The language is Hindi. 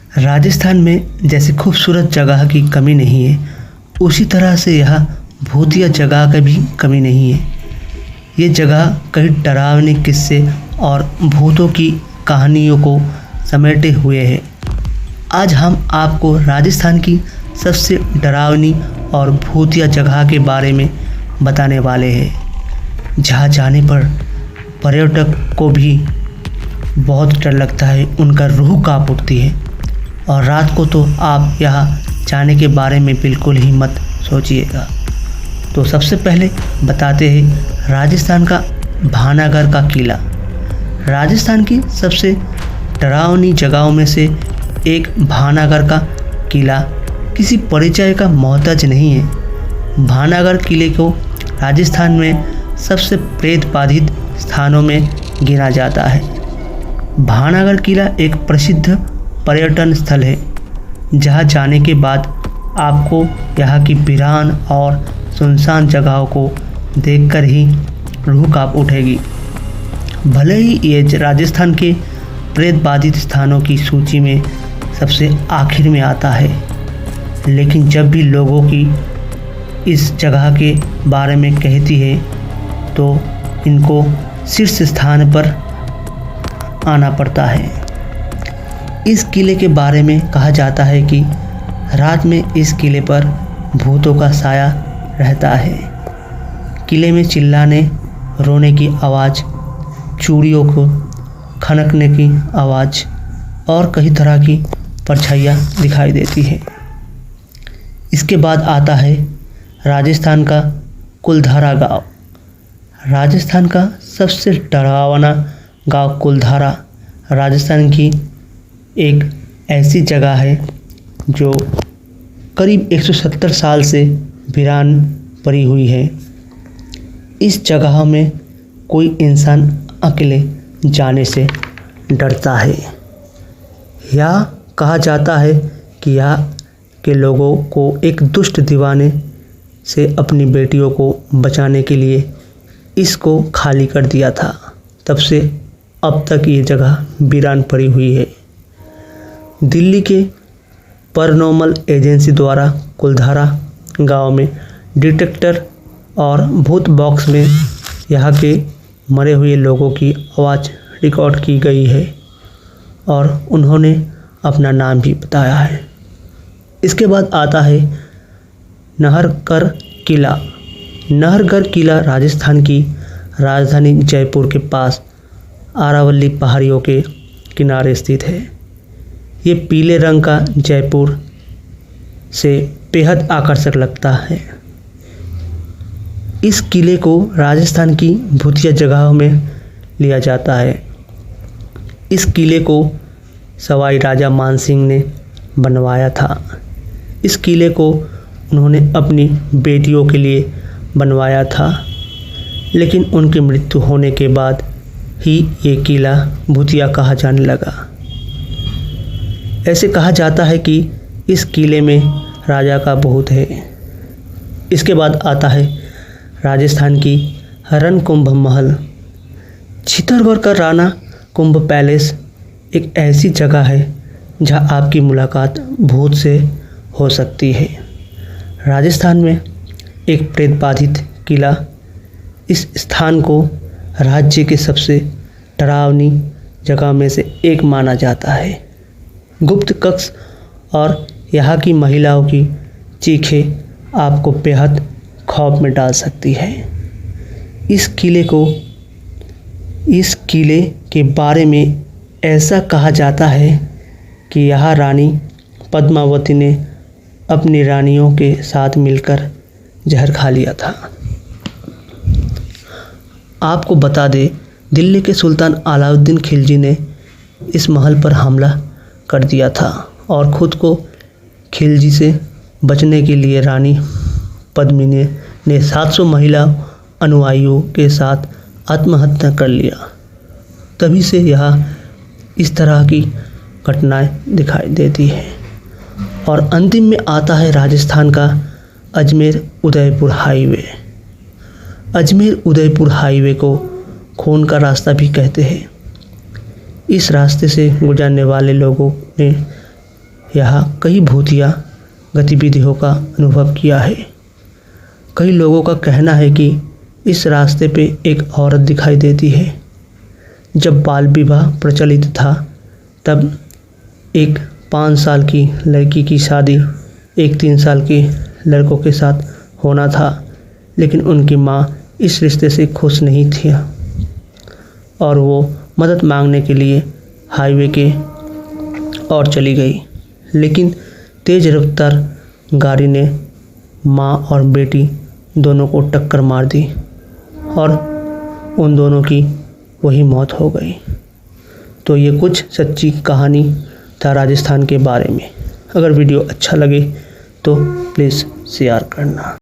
राजस्थान में जैसे खूबसूरत जगह की कमी नहीं है, उसी तरह से यह भूतिया जगह की भी कमी नहीं है। ये जगह कई डरावने किस्से और भूतों की कहानियों को समेटे हुए है। आज हम आपको राजस्थान की सबसे डरावनी और भूतिया जगह के बारे में बताने वाले हैं, जहाँ जाने पर पर्यटक को भी बहुत डर लगता है, उनका रूह कांप उठती है। और रात को तो आप यहाँ जाने के बारे में बिल्कुल ही मत सोचिएगा। तो सबसे पहले बताते हैं राजस्थान का भानागढ़ का किला। राजस्थान की सबसे डरावनी जगहों में से एक भानागढ़ का किला किसी परिचय का मोहताज नहीं है। भानागढ़ किले को राजस्थान में सबसे प्रेत बाधित स्थानों में गिना जाता है। भानागढ़ किला एक प्रसिद्ध पर्यटन स्थल है, जहां जाने के बाद आपको यहाँ की वीरान और सुनसान जगहों को देखकर ही रूह कांप उठेगी। भले ही ये राजस्थान के प्रेत बाधित स्थानों की सूची में सबसे आखिर में आता है, लेकिन जब भी लोगों की इस जगह के बारे में कहती है तो इनको शीर्ष स्थान पर आना पड़ता है। इस किले के बारे में कहा जाता है कि रात में इस किले पर भूतों का साया रहता है। किले में चिल्लाने, रोने की आवाज़, चूड़ियों को खनकने की आवाज़ और कई तरह की परछाइयाँ दिखाई देती है। इसके बाद आता है राजस्थान का कुलधारा गांव। राजस्थान का सबसे डरावना गांव कुलधारा राजस्थान की एक ऐसी जगह है जो करीब 170 साल से वीरान पड़ी हुई है। इस जगह में कोई इंसान अकेले जाने से डरता है। या कहा जाता है कि यहाँ के लोगों को एक दुष्ट दीवाने से अपनी बेटियों को बचाने के लिए इसको खाली कर दिया था। तब से अब तक ये जगह वीरान पड़ी हुई है। दिल्ली के पैरानॉर्मल एजेंसी द्वारा कुलधारा गांव में डिटेक्टर और भूत बॉक्स में यहाँ के मरे हुए लोगों की आवाज़ रिकॉर्ड की गई है और उन्होंने अपना नाम भी बताया है। इसके बाद आता है नाहरगढ़ किला। नाहरगढ़ किला राजस्थान की राजधानी जयपुर के पास अरावली पहाड़ियों के किनारे स्थित है। ये पीले रंग का जयपुर से बेहद आकर्षक लगता है। इस किले को राजस्थान की भूतिया जगहों में लिया जाता है। इस किले को सवाई राजा मानसिंह ने बनवाया था। इस किले को उन्होंने अपनी बेटियों के लिए बनवाया था, लेकिन उनकी मृत्यु होने के बाद ही ये किला भूतिया कहा जाने लगा। ऐसे कहा जाता है कि इस किले में राजा का भूत है। इसके बाद आता है राजस्थान की रणकुंभ महल। चित्तौड़गढ़ का राणा कुंभ पैलेस एक ऐसी जगह है जहां आपकी मुलाकात भूत से हो सकती है। राजस्थान में एक प्रेत बाधित किला इस स्थान को राज्य के सबसे डरावनी जगह में से एक माना जाता है। गुप्त कक्ष और यहाँ की महिलाओं की चीखें आपको बेहद खौफ में डाल सकती है। इस किले के बारे में ऐसा कहा जाता है कि यहाँ रानी पद्मावती ने अपनी रानियों के साथ मिलकर जहर खा लिया था। आपको बता दें, दिल्ली के सुल्तान अलाउद्दीन खिलजी ने इस महल पर हमला कर दिया था और ख़ुद को खिलजी से बचने के लिए रानी पद्मिनी ने 700 महिला अनुयायियों के साथ आत्महत्या कर लिया। तभी से यहाँ इस तरह की घटनाएं दिखाई देती है। और अंतिम में आता है राजस्थान का अजमेर उदयपुर हाईवे। अजमेर उदयपुर हाईवे को खून का रास्ता भी कहते हैं। इस रास्ते से गुजरने वाले लोगों ने यहाँ कई भूतिया गतिविधियों का अनुभव किया है। कई लोगों का कहना है कि इस रास्ते पे एक औरत दिखाई देती है। जब बाल विवाह प्रचलित था तब एक 5 साल की लड़की की शादी एक 3 साल के लड़कों के साथ होना था, लेकिन उनकी माँ इस रिश्ते से खुश नहीं थी और वो मदद मांगने के लिए हाईवे के ओर चली गई। लेकिन तेज़ रफ्तार गाड़ी ने माँ और बेटी दोनों को टक्कर मार दी और उन दोनों की वही मौत हो गई। तो ये कुछ सच्ची कहानी था राजस्थान के बारे में। अगर वीडियो अच्छा लगे तो प्लीज़ शेयर करना।